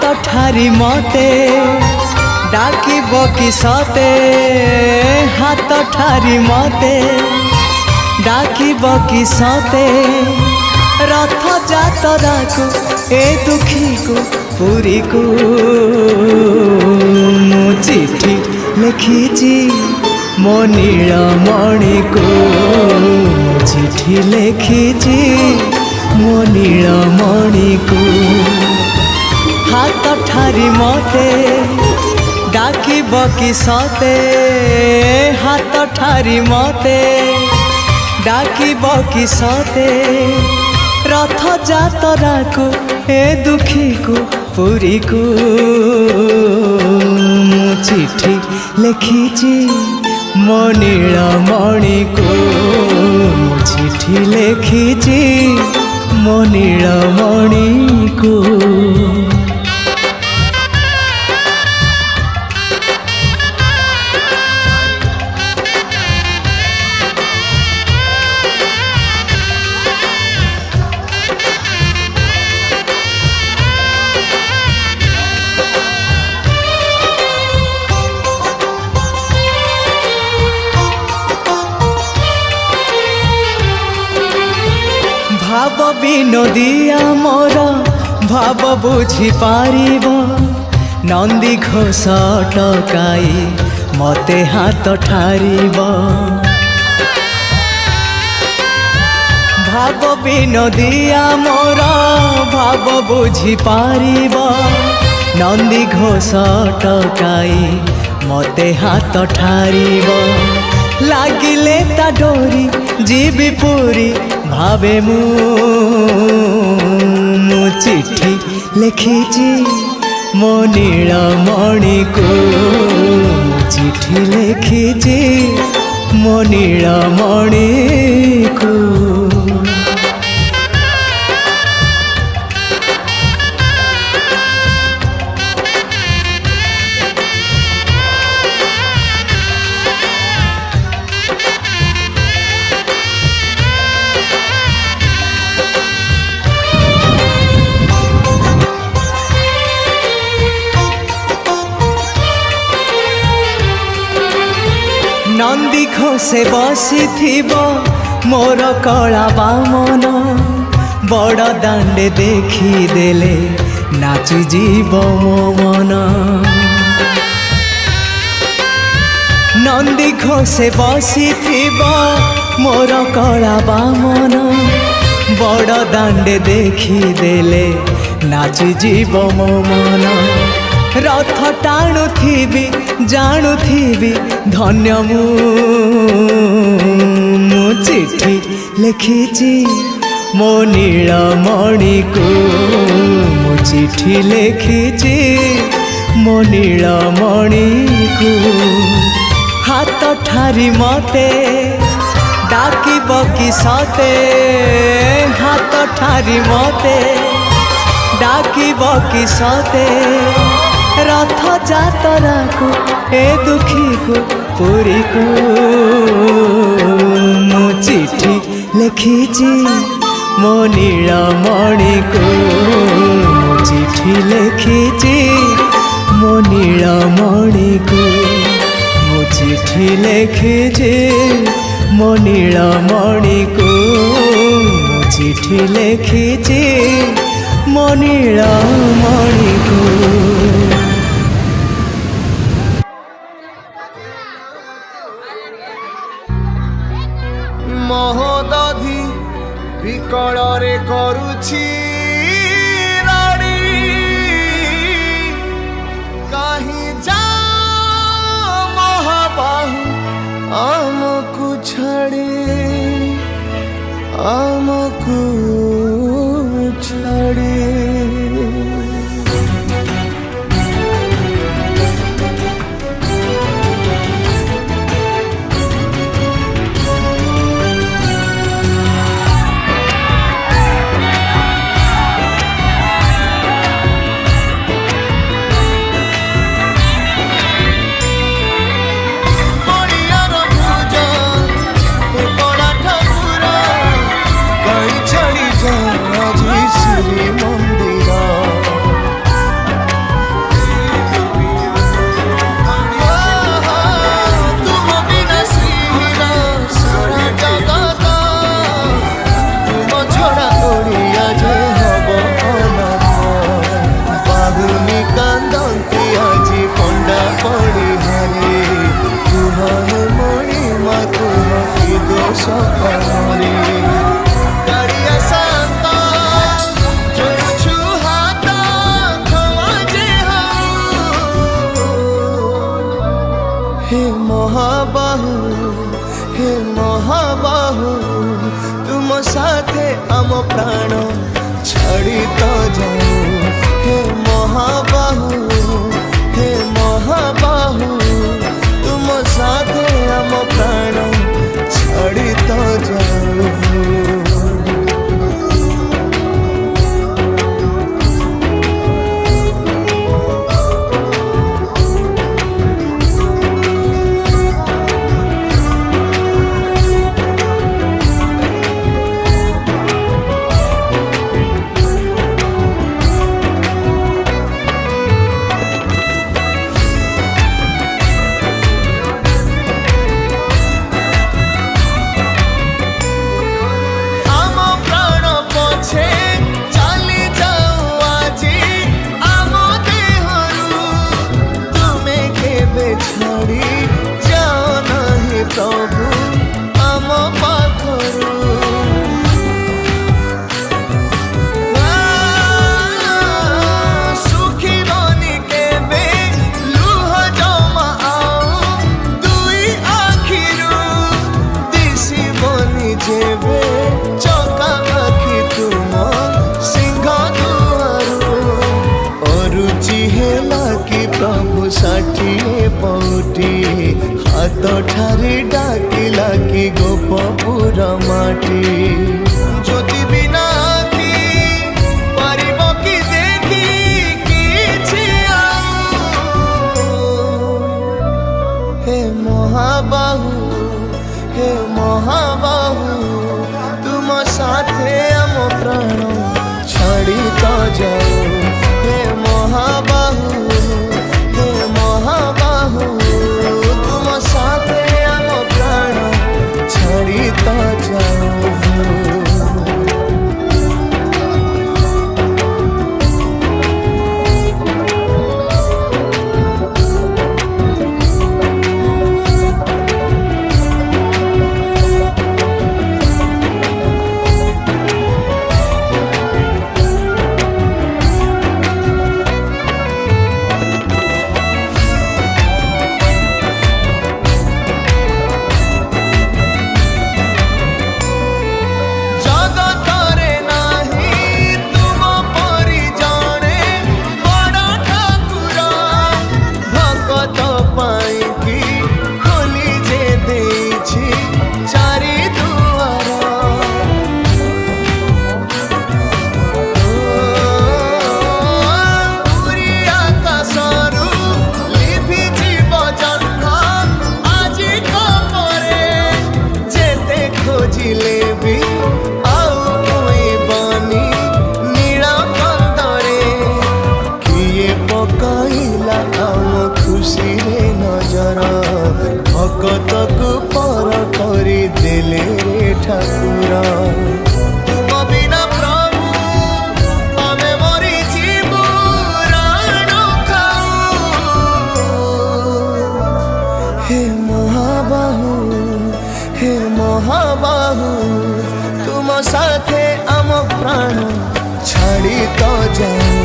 हाथ ठारी मते डाकिब कि सते हाथ ठारी मते डाकिब कि सते रथ जातरा को ए दुखी को पुरी को मु चिठी लिखिची मो नीलमणि को चिठी लिखिची मो नीलमणि को हाथ ठारी मते डाकिब कि सते हाथ ठारी मते डाकिब कि सते रथ जातरा को ए दुखी को पुरी को मु चिठी लिखिची मो नीलमणि को मु चिठी लिखिची मो नीलमणि को। भाव विनोदिया मोर भाव बुझी पारिब नंदी घोष टकाई मते हाथ ठारिब भाव विनोदिया मोर भाव बुझी पारिब नंदी घोष टकाई मते हाथ ठारिब लागिले ता डोरी जीवी पूरी भावे मु चिठी लिखिची मो नीलमणि को चिठी लिखिची मो नीलमणि को। नंदी घोषे बसी मोर कला बामन बड़ दांडे देखी देले नाची जीव मो मन नंदी घोषे बसी मोर कला बामन बड़ दांडे देखी देले नाची जीव मो मन रथ टाणुथिबी जाणुथिबी धन्य मु चिठी लिखिची मो नीलमणि को मु चिठी लिखिची मो नीलमणि को हाथ ठारी मते डाकिब कि सते हाथ ठारी मते डाकिब कि सते रथ जातरा को ए दुखी को पुरी को मु चिठी लिखिची मो नीलमणि को मु चिठी लिखिची मो नीलमणि को मु चिठी लिखिची मो नीलमणि को मु चिठी लिखिची मो नीलमणि को। महोदधि विकल रे करुछि राणी कहीं जा महाबाहु आमको छाड़े आमको छाड़े। মহাবাহু হে মহাবাহু তুম সাথে আম প্রাণ ছাড়ি তো যাও হে মহাবাহু হে মহাবাহু তুম সাথে আম প্রাণ ছাড়ি তো যাও ছাড়ি যাও নাহি প্রভু আম পাখরু সুখিবনি কেবে লুহ জমা আও দুই আখিরু দিশিবনি যেবে চকা আখি তুম সিংহ দুয়ারু অরুচি হেলা কি প্রভু ষাঠিଏ ପଉଟି ହାତ ଠାରି ଡାକିଲା କି ଗୋପପୁର ମାଟି ଜ୍ୟୋତି ବିନା ଆଖି ପାରିବ କି ଦେଖି କିଛି ଆଉ ହେ ମହାବାହୁ ତୁମ ସାଥେ ଆମ ପ୍ରାଣ ଛାଡ଼ି ତ ଯାଉ ହେ ମହାବାହୁ মহাবাহু তুম সাথে আম প্রাণ ছাড়ি তো যাও জিলেবি আউ বনি নীলা কান্তরে কিয়ে পকাইলা আম খুশিরে নজর ভকতকু পর করে দেলে রে ঠাকুর তুম বিনা প্রভু আমি মরি জীবু রাণ খাও হে মহাবাহু হে মহাবাহু তুম সাথে আম প্রাণ ছাড়ি তো যাও